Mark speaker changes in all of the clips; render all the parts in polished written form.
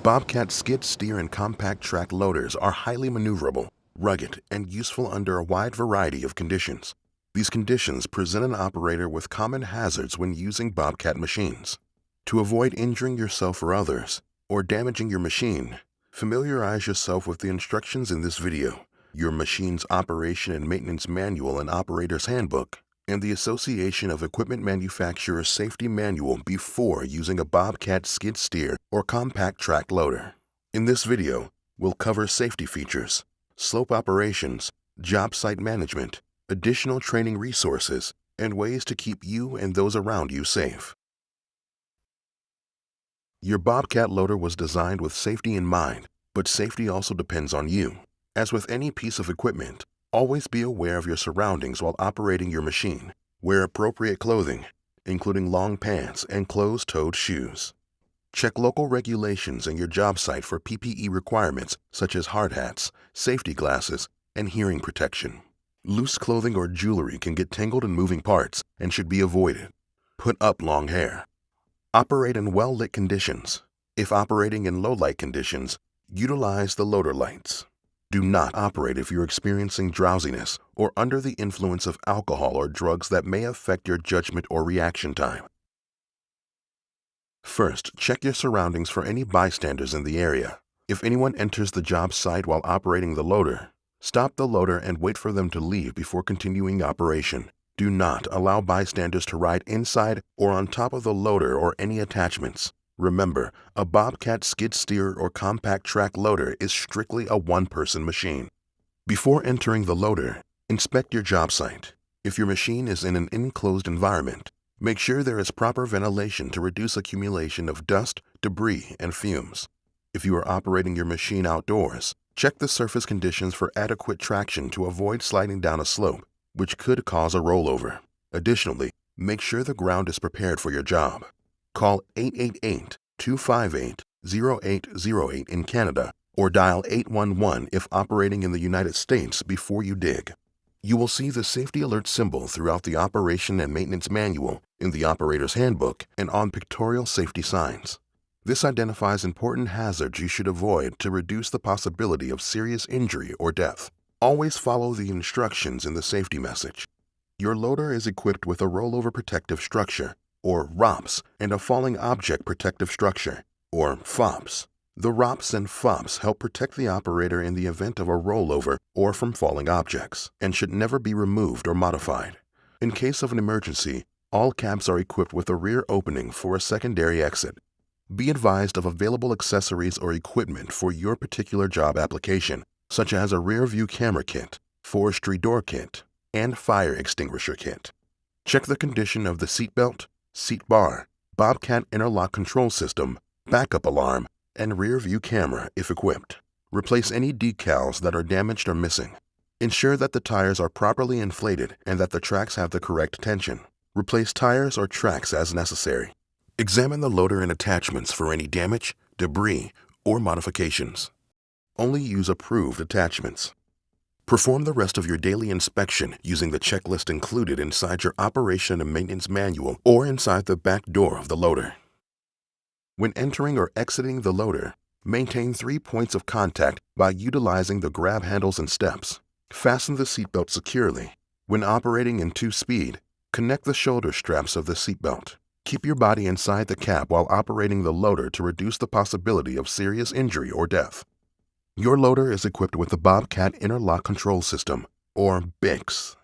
Speaker 1: Bobcat skid steer and compact track loaders are highly maneuverable, rugged, and useful under a wide variety of conditions. These conditions present an operator with common hazards when using Bobcat machines. To avoid injuring yourself or others, or damaging your machine, familiarize yourself with the instructions in this video, your machine's operation and maintenance manual and operator's handbook, and the Association of Equipment Manufacturers Safety Manual before using a Bobcat skid steer or compact track loader. In this video, we'll cover safety features, slope operations, job site management, additional training resources, and ways to keep you and those around you safe. Your Bobcat loader was designed with safety in mind, but safety also depends on you. As with any piece of equipment, always be aware of your surroundings while operating your machine. Wear appropriate clothing, including long pants and closed-toed shoes. Check local regulations and your job site for PPE requirements such as hard hats, safety glasses, and hearing protection. Loose clothing or jewelry can get tangled in moving parts and should be avoided. Put up long hair. Operate in well-lit conditions. If operating in low-light conditions, utilize the loader lights. Do not operate if you're experiencing drowsiness or under the influence of alcohol or drugs that may affect your judgment or reaction time. First, check your surroundings for any bystanders in the area. If anyone enters the job site while operating the loader, stop the loader and wait for them to leave before continuing operation. Do not allow bystanders to ride inside or on top of the loader or any attachments. Remember, a Bobcat skid steer or compact track loader is strictly a one-person machine. Before entering the loader, inspect your job site. If your machine is in an enclosed environment, make sure there is proper ventilation to reduce accumulation of dust, debris, and fumes. If you are operating your machine outdoors, check the surface conditions for adequate traction to avoid sliding down a slope, which could cause a rollover. Additionally, make sure the ground is prepared for your job. Call 888-258-0808 in Canada or dial 811 if operating in the United States before you dig. You will see the safety alert symbol throughout the operation and maintenance manual, in the operator's handbook, and on pictorial safety signs. This identifies important hazards you should avoid to reduce the possibility of serious injury or death. Always follow the instructions in the safety message. Your loader is equipped with a rollover protective structure, or ROPS, and a falling object protective structure, or FOPS. The ROPS and FOPS help protect the operator in the event of a rollover or from falling objects, and should never be removed or modified. In case of an emergency, all cabs are equipped with a rear opening for a secondary exit. Be advised of available accessories or equipment for your particular job application, such as a rear view camera kit, forestry door kit, and fire extinguisher kit. Check the condition of the seatbelt, seat bar, Bobcat interlock control system, backup alarm, and rear view camera if equipped. Replace any decals that are damaged or missing. Ensure that the tires are properly inflated and that the tracks have the correct tension. Replace tires or tracks as necessary. Examine the loader and attachments for any damage, debris, or modifications. Only use approved attachments. Perform the rest of your daily inspection using the checklist included inside your operation and maintenance manual or inside the back door of the loader. When entering or exiting the loader, maintain 3 points of contact by utilizing the grab handles and steps. Fasten the seatbelt securely. When operating in 2-speed, connect the shoulder straps of the seatbelt. Keep your body inside the cab while operating the loader to reduce the possibility of serious injury or death. Your loader is equipped with the Bobcat Interlock Control System, or BICS.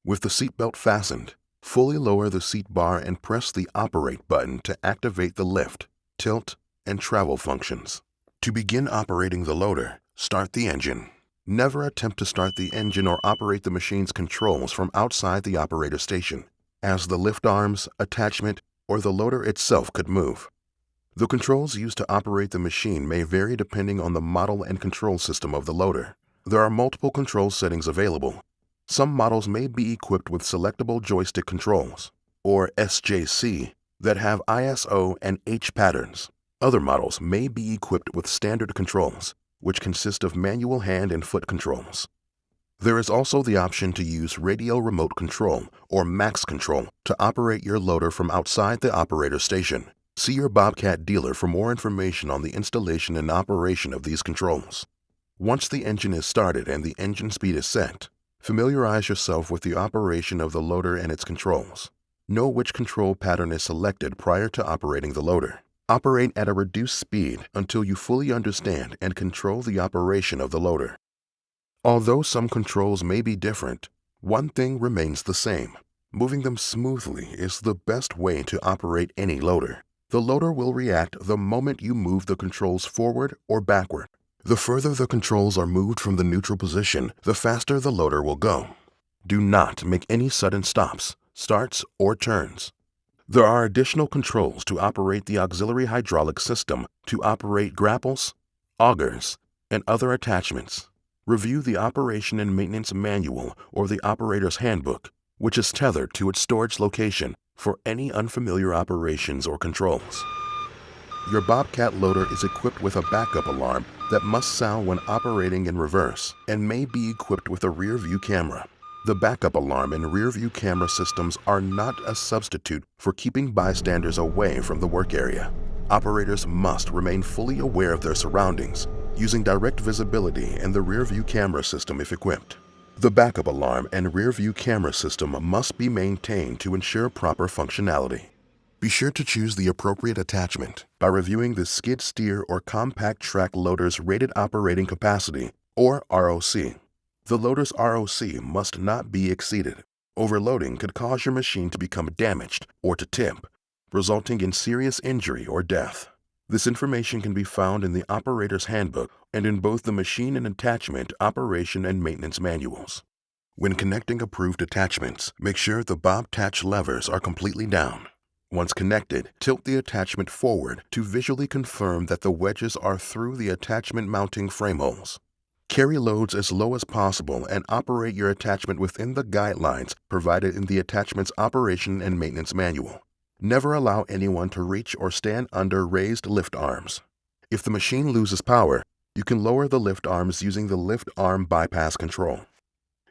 Speaker 1: With the seatbelt fastened, fully lower the seat bar and press the Operate button to activate the lift, tilt, and travel functions. To begin operating the loader, start the engine. Never attempt to start the engine or operate the machine's controls from outside the operator station, as the lift arms, attachment, or the loader itself could move. The controls used to operate the machine may vary depending on the model and control system of the loader. There are multiple control settings available. Some models may be equipped with selectable joystick controls, or SJC, that have ISO and H patterns. Other models may be equipped with standard controls, which consist of manual hand and foot controls. There is also the option to use radio remote control, or max control, to operate your loader from outside the operator station. See your Bobcat dealer for more information on the installation and operation of these controls. Once the engine is started and the engine speed is set, familiarize yourself with the operation of the loader and its controls. Know which control pattern is selected prior to operating the loader. Operate at a reduced speed until you fully understand and control the operation of the loader. Although some controls may be different, one thing remains the same. Moving them smoothly is the best way to operate any loader. The loader will react the moment you move the controls forward or backward. The further the controls are moved from the neutral position, the faster the loader will go. Do not make any sudden stops, starts, or turns. There are additional controls to operate the auxiliary hydraulic system to operate grapples, augers, and other attachments. Review the Operation and Maintenance Manual or the Operator's Handbook, which is tethered to its storage location for any unfamiliar operations or controls. Your Bobcat loader is equipped with a backup alarm that must sound when operating in reverse and may be equipped with a rear view camera. The backup alarm and rear view camera systems are not a substitute for keeping bystanders away from the work area. Operators must remain fully aware of their surroundings, using direct visibility and the rear view camera system if equipped. The backup alarm and rear view camera system must be maintained to ensure proper functionality. Be sure to choose the appropriate attachment by reviewing the skid steer or compact track loader's rated operating capacity, or ROC. The loader's ROC must not be exceeded. Overloading could cause your machine to become damaged or to tip, resulting in serious injury or death. This information can be found in the Operator's Handbook and in both the Machine and Attachment Operation and Maintenance Manuals. When connecting approved attachments, make sure the Bobcat levers are completely down. Once connected, tilt the attachment forward to visually confirm that the wedges are through the attachment mounting frame holes. Carry loads as low as possible and operate your attachment within the guidelines provided in the attachment's Operation and Maintenance Manual. Never allow anyone to reach or stand under raised lift arms. If the machine loses power, you can lower the lift arms using the lift arm bypass control.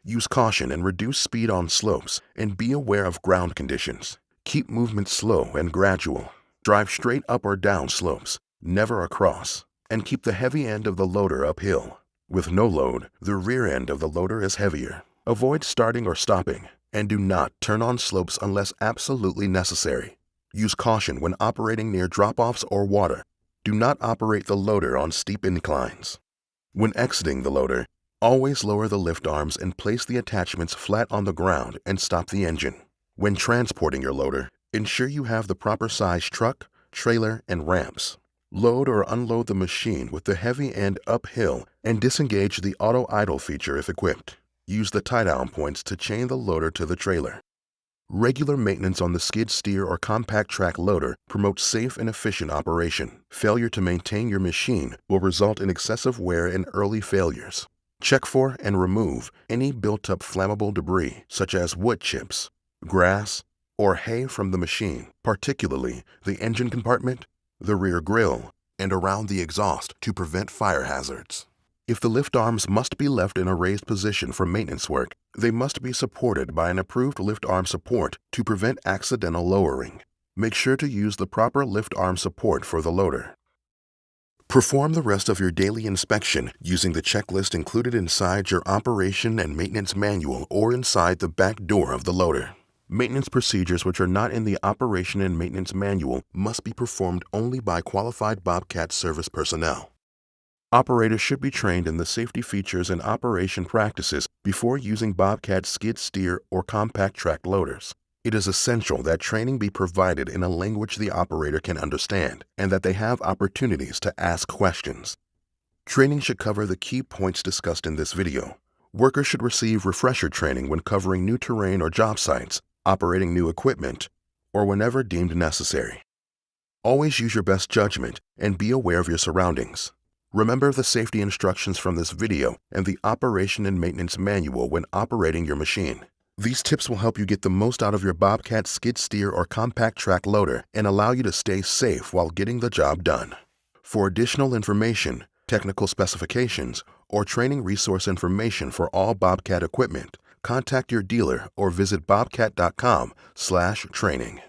Speaker 1: Use caution and reduce speed on slopes and be aware of ground conditions. Keep movement slow and gradual. Drive straight up or down slopes, never across, and keep the heavy end of the loader uphill. With no load, the rear end of the loader is heavier. Avoid starting or stopping, and do not turn on slopes unless absolutely necessary. Use caution when operating near drop-offs or water. Do not operate the loader on steep inclines. When exiting the loader, always lower the lift arms and place the attachments flat on the ground and stop the engine. When transporting your loader, ensure you have the proper size truck, trailer, and ramps. Load or unload the machine with the heavy end uphill and disengage the auto idle feature if equipped. Use the tie-down points to chain the loader to the trailer. Regular maintenance on the skid steer or compact track loader promotes safe and efficient operation. Failure to maintain your machine will result in excessive wear and early failures. Check for and remove any built-up flammable debris, such as wood chips, grass, or hay from the machine, particularly the engine compartment, the rear grille, and around the exhaust to prevent fire hazards. If the lift arms must be left in a raised position for maintenance work, they must be supported by an approved lift arm support to prevent accidental lowering. Make sure to use the proper lift arm support for the loader. Perform the rest of your daily inspection using the checklist included inside your Operation and Maintenance Manual or inside the back door of the loader. Maintenance procedures which are not in the Operation and Maintenance Manual must be performed only by qualified Bobcat service personnel. Operators should be trained in the safety features and operation practices before using Bobcat skid steer or compact track loaders. It is essential that training be provided in a language the operator can understand and that they have opportunities to ask questions. Training should cover the key points discussed in this video. Workers should receive refresher training when covering new terrain or job sites, operating new equipment, or whenever deemed necessary. Always use your best judgment and be aware of your surroundings. Remember the safety instructions from this video and the Operation and Maintenance Manual when operating your machine. These tips will help you get the most out of your Bobcat skid steer or compact track loader and allow you to stay safe while getting the job done. For additional information, technical specifications, or training resource information for all Bobcat equipment, contact your dealer or visit bobcat.com/training.